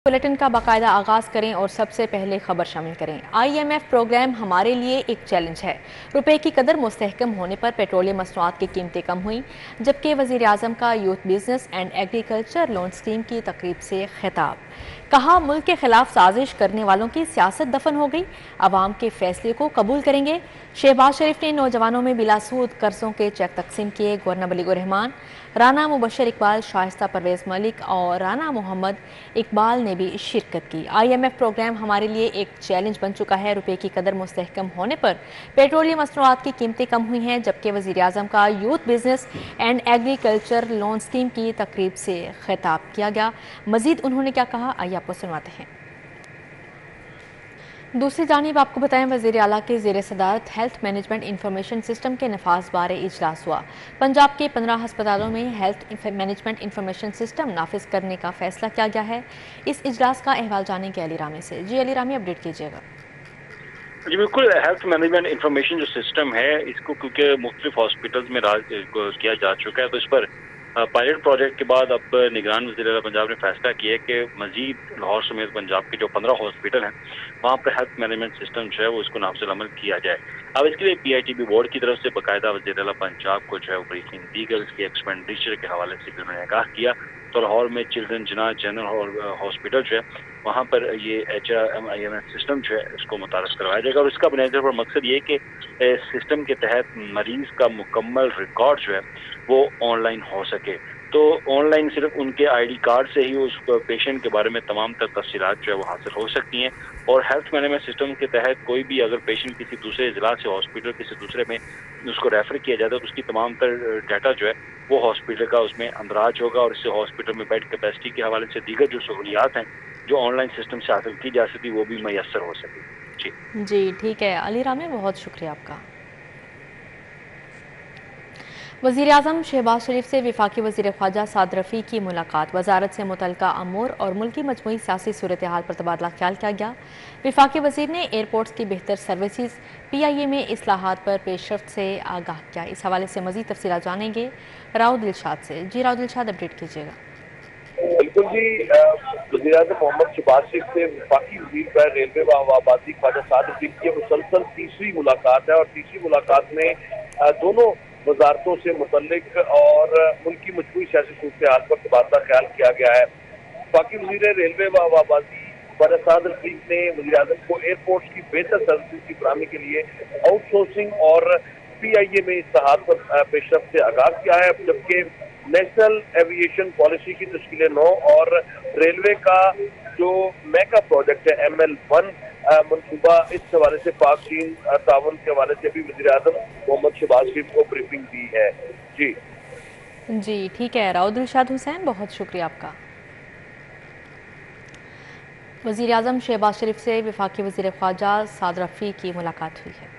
Bulletin का बाकायदा आगाज करें और सबसे पहले खबर शामिल करें। IMF प्रोग्राम हमारे लिए एक चैलेंज है। रुपए की कदर मुस्तहकम होने पर पेट्रोलियम मसनूआत की कीमतें कम हुई, जबकि वजीर आजम का youth business and agriculture loan scheme की तकरीब से खिताब। कहा, मुल्क के खिलाफ साजिश करने वालों की सियासत दफन हो गई, अवाम के फैसले को कबूल करेंगे। शहबाज शरीफ ने नौजवानों में बिलासूद कर्जों के चेक तकसीम किए। गवर्नर मलिक रहमान, राना मुबशर इकबाल, शाइस्ता परवेज मलिक और राना मोहम्मद इकबाल ने भी शिरकत की। IMF प्रोग्राम हमारे लिए एक चैलेंज बन चुका है। रुपए की कदर मुस्तहकम होने पर पेट्रोलियम मसनूआत की कीमतें कम हुई हैं, जबकि वजीर आजम का youth business and agriculture loan scheme की तकरीब से खिताब किया गया। मजीद उन्होंने क्या कहा, आइए आपको सुनवाते हैं। दूसरी जानिब आपको बताएं, वज़ीर आला के ज़ेर सदारत हेल्थ मैनेजमेंट इंफॉर्मेशन सिस्टम के नफाज बारे इजलास हुआ। पंजाब के 15 अस्पतालों में हेल्थ मैनेजमेंट इंफॉर्मेशन सिस्टम नाफिज करने का फैसला किया गया है। इस इजलास का अहवाल जानेंगे अली रामी से। जी अली रामी, अपडेट कीजिएगा। जी बिल्कुल, हेल्थ मैनेजमेंट इंफॉर्मेशन जो सिस्टम है इसको क्योंकि मुख्तलिफ हॉस्पिटल्स में किया जा चुका है, तो इस पर पायलट प्रोजेक्ट के बाद अब निगरान वज़ीर पंजाब ने फैसला किया है कि मजीद लाहौर समेत पंजाब के जो 15 हॉस्पिटल हैं वहाँ पर हेल्थ मैनेजमेंट सिस्टम जो है वो इसको नाफिज अमल किया जाए। अब इसके लिए PITB बोर्ड की तरफ से बाकायदा वज़ीर पंजाब को जो है ब्रीफिंग दी गई। इसके एक्सपेंडिचर के हवाले से भी उन्होंने आगाह किया। तो लाहौर में चिल्ड्रन जिना जनरल हॉस्पिटल जो है वहाँ पर ये HMIMS सिस्टम जो है इसको मुतारफ करवाया जाएगा, और इसका बुनियादी तौर पर मकसद ये कि सिस्टम के तहत मरीज का मुकम्मल रिकॉर्ड जो है वो ऑनलाइन हो सके। तो ऑनलाइन सिर्फ उनके ID कार्ड से ही उस पेशेंट के बारे में तमाम तर तफसीलात जो है वो हासिल हो सकती हैं। और हेल्थ मैनेजमेंट सिस्टम के तहत कोई भी अगर पेशेंट किसी दूसरे जिला से हॉस्पिटल किसी दूसरे में उसको रेफर किया जाता है तो उसकी तमाम तर डाटा जो है वो हॉस्पिटल का उसमें अंदराज होगा, और इससे हॉस्पिटल में बेड कैपेसिटी के हवाले से दीगर जो सहूलियात हैं जो ऑनलाइन सिस्टम से हासिल की जा सकती वो भी मैसर हो सके। जी ठीक है अली रामी, बहुत शुक्रिया आपका। वज़ीर आज़म शहबाज शरीफ से वफाकी वज़ीर ख्वाजा साद रफ़ी की मुलाकात। वजारत से मुतल्लिका अमूर और मुल्की मजमूई सियासी सूरत हाल पर तबादला ख्याल किया गया। वफाकी वज़ीर ने एयरपोर्ट्स की बेहतर सर्विसेज, PIA में इस्लाहात पर पेशरफ्त से आगाह किया। इस हवाले से मज़ीद तफसीलात जानेंगे राव दिलशाद से। जी राव दिलशाद, अपडेट कीजिएगा। बिल्कुल जी, वज़ीर आज़म मोहम्मद शहबाज शरीफ से वफाकी वज़ीर पर रेलवे व हवाबाजी ख्वाजा साद रफ़ी की मुसलसल तीसरी मुलाकात है, और तीसरी मुलाकात में दोनों वजारतों से मुतल्लिक और मुल्की मजमूई सियासी सूरत हाल पर तबादला ख्याल किया गया है। वफाकी वज़ीर रेलवे व हवाबाजी ख्वाजा साद रफ़ी ने वज़ीर आज़म को एयरपोर्ट्स की बेहतर सर्विस की फराहमी के लिए आउटसोर्सिंग और PIA में इस्लाहात पर पेशरफ्त से आगाह किया है, जबकि नेशनल एविएशन पॉलिसी की तश्कील 9 और रेलवे का जो मेगा प्रोजेक्ट है ML1 मनसूबा, इस हवाले से पाक चीन ताउन के हवाले से भी वज़ीर आज़म मोहम्मद शहबाज शरीफ को ब्रीफिंग दी है। जी ठीक है राव दिलशाद हुसैन, बहुत शुक्रिया आपका। वज़ीर आज़म शहबाज शरीफ से वफाकी वज़ीर ख्वाजा साद रफ़ी की मुलाकात हुई है।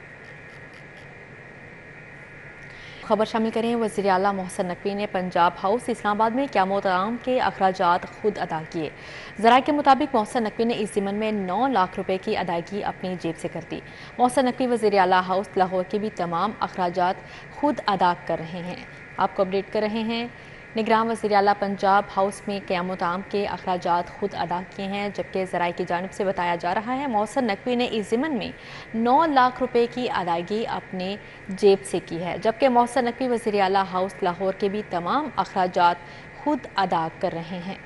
खबर शामिल करें, वज़ीर आला मोहसिन नकवी ने पंजाब हाउस इस्लामाबाद में क़यामत आम के अखराजात खुद अदा किए। ज़राए के मुताबिक मोहसिन नकवी ने इस ज़िमन में 9 लाख रुपए की अदायगी अपनी जेब से कर दी। मोहसिन नकवी वज़ीर आला हाउस लाहौर के भी तमाम अखराजात खुद अदा कर रहे हैं। आपको अपडेट कर रहे हैं। निगरान वज़ीर आला पंजाब हाउस में क़यामत आम के अखराजात खुद अदा किए हैं, जबकि ज़राए की जानिब से बताया जा रहा है मोहसिन नकवी ने इस ज़िमन में 9 लाख रुपए की अदायगी अपने जेब से की है, जबकि मोहसिन नकवी वज़ीर आला हाउस लाहौर के भी तमाम अखराजात खुद अदा कर रहे हैं।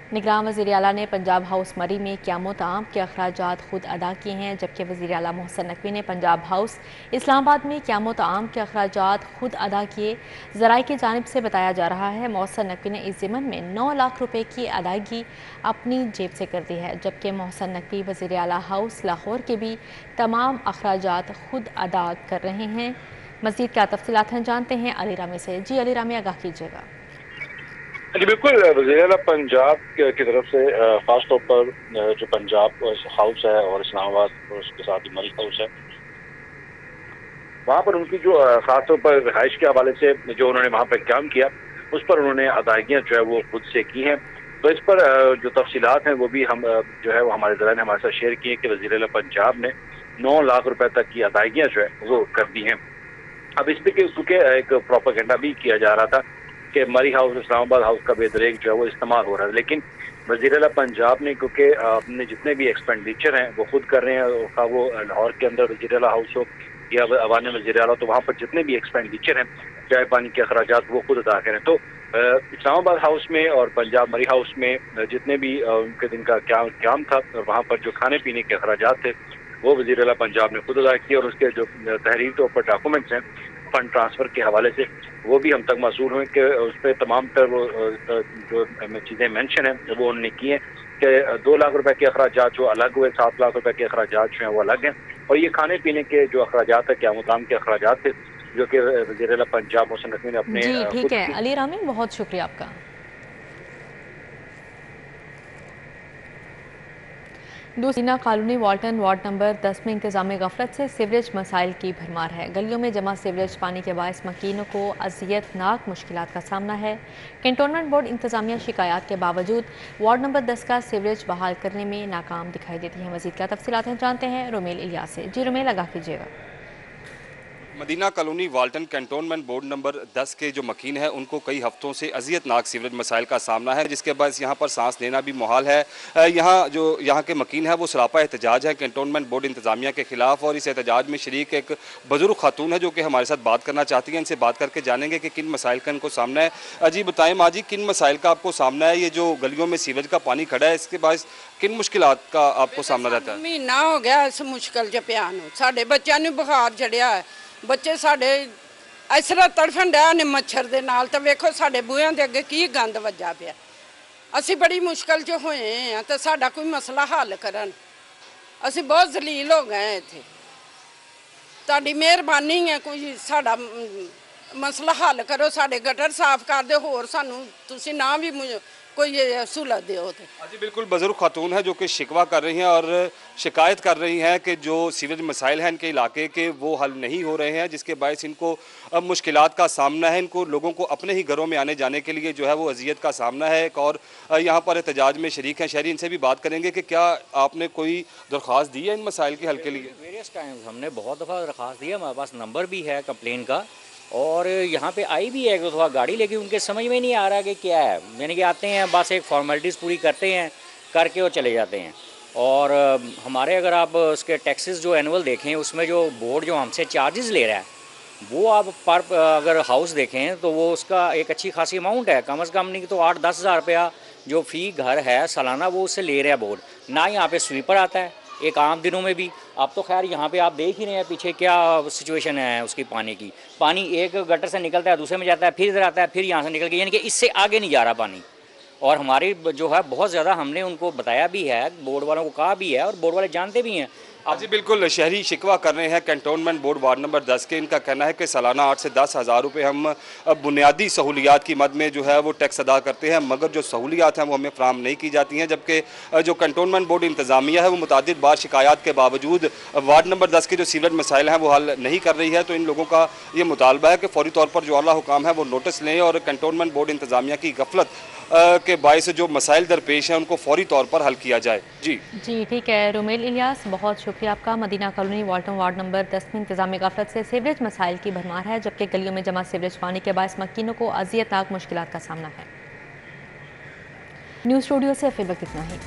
निगरान वज़ीर आला ने पंजाब हाउस मरी में क़यामत आम के अखराजात खुद अदा किए हैं, जबकि वज़ीर आला मोहसिन नकवी ने पंजाब हाउस इस्लामाबाद में क़यामत आम के अखराजात खुद अदा किए। ज़राए की जानिब से बताया जा रहा है मोहसिन नकवी ने इस ज़िमन में 9 लाख रुपए की अदायगी अपनी जेब से कर दी है, जबकि मोहसिन नकवी वज़ीर आला हाउस लाहौर के भी तमाम अखराजात खुद अदा कर रहे हैं। मज़ीद क्या तफसीलात हैं, जानते हैं अली रामी से। जी अली रामी, आगाह कीजिएगा। जी बिल्कुल, वज़ीर आला पंजाब की तरफ से खास तौर पर जो पंजाब हाउस है और इस्लामाबाद और उसके साथ ही मरी हाउस है वहाँ पर उनकी जो खास तौर पर रिहाइश के हवाले से जो उन्होंने वहाँ पर काम किया उस पर उन्होंने अदायगियाँ जो है वो खुद से की हैं। तो इस पर जो तफसीलात हैं वो भी हम जो है वो हमारे ज़राए ने हमारे साथ शेयर किए कि वज़ीर आला पंजाब ने 9 लाख रुपए तक की अदायगियाँ जो है वो कर दी हैं। अब इस पर क्योंकि एक प्रोपेगेंडा भी किया जा रहा था कि मरी हाउस इस्लामाबाद हाउस का बेदरेक जो है वो इस्तेमाल हो रहा है, लेकिन वज़ीर-ए-आला पंजाब ने, क्योंकि अपने जितने भी एक्सपेंडिचर हैं वो खुद कर रहे हैं, खा वो लाहौर के अंदर वज़ीर-ए-आला हाउस हो या अवान वज़ीर-ए-आला, तो वहाँ पर जितने भी एक्सपेंडिचर हैं चाय पानी के अखराजात वो खुद अदा करें। तो इस्लामाबाद हाउस में और पंजाब मरी हाउस में जितने भी उनके दिन का क्याम था, वहाँ पर जो खाने पीने के अखराजात थे वो वज़ीर-ए-आला पंजाब ने खुद अदा किए, और उसके जो तहरीर तौर पर डॉक्यूमेंट्स हैं फंड ट्रांसफ़र के हवाले से वो भी हम तक मौसूल हुए कि उस पर तमाम तर वो जो चीज़ें मेंशन हैं वो उन्होंने की हैं कि 2 लाख रुपए के अखराजात जो अलग हुए, 7 लाख रुपए के अखराजात जो हैं वो अलग हैं, और ये खाने पीने के जो अखराजात है, क़यामुत्ताम के अखराजात थे, जो कि वज़ीर-ए-आला पंजाब मोहसिन नकवी ने अपने जी ठीक है अली रामी, बहुत शुक्रिया आपका। दूसरी कॉलोनी वाल्टन वार्ड नंबर 10 में इंतजामी गफलत से सीवरेज मसाइल की भरमार है। गलियों में जमा सीवरेज पानी के बायस मकीनों को अजियतनाक मुश्किलात का सामना है। कैंटोनमेंट बोर्ड इंतजामिया शिकायत के बावजूद वार्ड नंबर 10 का सीवरेज बहाल करने में नाकाम दिखाई देती है। मजीद क्या तफसीलात हैं जानते हैं रोमेल इलियास से। जी रोमेल, आगाह कीजिएगा। Madina colony Walton cantonment board number 10 के जो मकीन है उनको कई हफ्तों से अजियतनाक सीवरेज मसाइल का सामना है, जिसके बाद यहाँ पर सांस लेना भी मुहाल है। यहाँ के मकीन है वो सरापा एहतजाज है कैंटोनमेंट बोर्ड इंतजामिया के खिलाफ, और इस एहतजाज में शरीक एक बुजुर्ग खातून है जो कि हमारे साथ बात करना चाहती हैं। इनसे बात करके जानेंगे कि किन मसाइल का इनको सामना है। जी बताएं माँ जी, किन मसाइल का आपको सामना है? ये जो गलियों में सीवरेज का पानी खड़ा है इसके बाद किन मुश्किलात का आपको सामना रहता है? महीना हो गया इस मुश्किल च पिया नूं, साडे बच्चों नूं बुखार चढ़िया है, बच्चे साडे इस तरह तड़फन डे ने मच्छर दे नाल। तो वेखो साडे बूहियां दे अगे की गंद वज्जा पिया, असी बड़ी मुश्किल च होए हैं तो साडा कोई मसला हल करन। असी बहुत जलील हो गए इत्थे, तुहाडी मेहरबानी है, कोई साडा मसला हल करो, साडे गटर साफ कर दो, होर सानू तुसी ना भी कोई सहूलत दो। जी बिल्कुल, बुजुर्ग खातून है जो कि शिकवा कर रही हैं और शिकायत कर रही हैं कि जो सीवरेज मसाइल हैं इनके इलाके के वो हल नहीं हो रहे हैं, जिसके बायस इनको अब मुश्किलात का सामना है। इनको लोगों को अपने ही घरों में आने जाने के लिए जो है वो अजियत का सामना है। एक और यहाँ पर एहतजाज में शरीक हैं शहरी, इनसे भी बात करेंगे कि क्या आपने कोई दरख्वास्त दी है इन मसाइल के हल के लिए? वेरियस टाइम्स हमने बहुत दफ़ा दरख्वास्त दी है, हमारे पास नंबर भी है कंप्लेन का, और यहाँ पे आई भी है एक दो दफ़ा गाड़ी, लेकिन उनके समझ में नहीं आ रहा कि क्या है। यानी कि आते हैं बस एक फॉर्मेलिटीज़ पूरी करते हैं, करके वो चले जाते हैं। और हमारे अगर आप उसके टैक्सेस जो एनुअल देखें उसमें जो बोर्ड जो हमसे चार्जेस ले रहा है वो आप पर अगर हाउस देखें तो वो उसका एक अच्छी खासी अमाउंट है, कम से कम नहीं तो 8-10 हज़ार रुपया जो फ़ी घर है सालाना वो उससे ले रहा है बोर्ड। ना यहाँ पे स्वीपर आता है एक आम दिनों में भी। अब तो खैर यहाँ पे आप देख ही रहे हैं पीछे क्या सिचुएशन है उसकी पानी की। पानी एक गटर से निकलता है दूसरे में जाता है, फिर इधर आता है, फिर यहाँ से निकल के, यानी कि इससे आगे नहीं जा रहा पानी। और हमारी जो है बहुत ज़्यादा हमने उनको बताया भी है, बोर्ड वालों को कहा भी है, और बोर्ड वाले जानते भी हैं। जी बिल्कुल, शहरी शिकवा कर रहे हैं कैंटोनमेंट बोर्ड वार्ड नंबर 10 के। इनका कहना है कि सालाना 8 से 10 हज़ार रुपये हम बुनियादी सहूलियात की मद में जो है वो टैक्स अदा करते हैं, मगर जो सहूलियात हैं वो हमें फ्राहम नहीं की जाती हैं। जबकि जो कैंटोनमेंट बोर्ड इंतज़ामिया है वो मुतादिद बार शिकायत के बावजूद वार्ड नंबर 10 के जो सीवरेज मसाइल हैं वो हल नहीं कर रही है। तो इन लोगों का ये मुतालबा है कि फौरी तौर पर जो आला हुकाम है वो नोटिस लें और कैंटोनमेंट बोर्ड इंतज़ामिया की गफलत के बायस जो मसाइल दरपेश हैं उनको फौरी तौर पर हल किया जाए। जी ठीक है रोमेल इलियास, बहुत शुक्रिया आपका। Madina colony Walton ward number 10 में इंतजामी गफलत से सीवरेज मसाइल की भरमार है, जबकि गलियों में जमा सीवरेज पानी के बायस मकीनों को अजियतनाक मुश्किलात का सामना है। न्यूज़ स्टूडियो से फिर वक्त इतना ही।